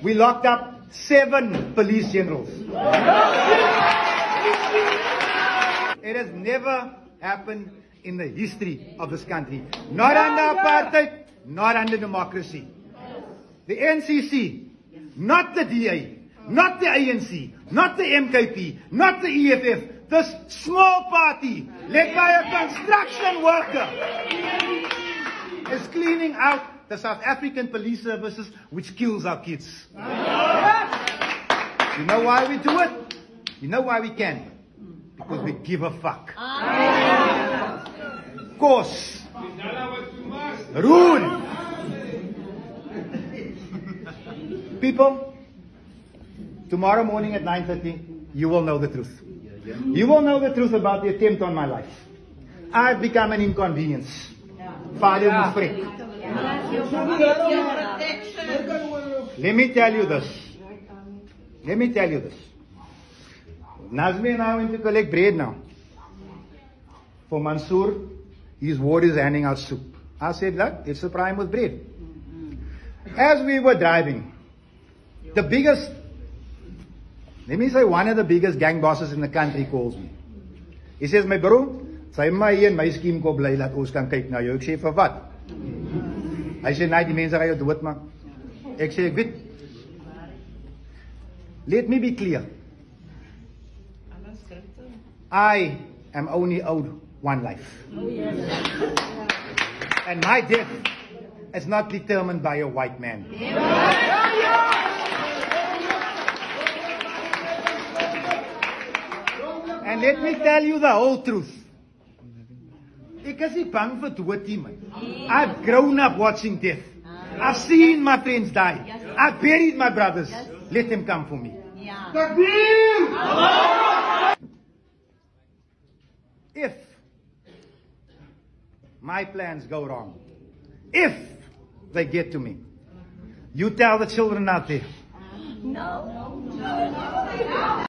we locked up 7 police generals. It has never happened in the history of this country. Not under apartheid, not under democracy. The NCC, not the DA, not the ANC, not the MKP, not the EFF, this small party led by a construction worker is cleaning out the South African police services, which kills our kids. You know why we do it? You know why we can? Because we give a fuck. Course. Rule. People, tomorrow morning at 9:30, you will know the truth. You will know the truth about the attempt on my life. I've become an inconvenience. Father Mufrik. Let me tell you this. Nazmi and I went to collect bread now. For Mansoor, his ward is handing out soup. I said, look, it's the prime with bread. As we were driving, the biggest, let me say one of the biggest gang bosses in the country calls me. He says, my bro, sy my hier in my scheme ko bly, laat ons kan kyk na jou. Ek sê, vir wat? Hy sê, nee, die mense gaan jou doodmaak. Ek sê, ek weet. Let me be clear. I am only owed one life. And my death is not determined by a white man. And let me tell you the whole truth. Ek is nie bang vir dood nie, man. I've grown up watching death. I've seen my friends die. I've buried my brothers. Let them come for me. If my plans go wrong, if they get to me, you tell the children out there. No.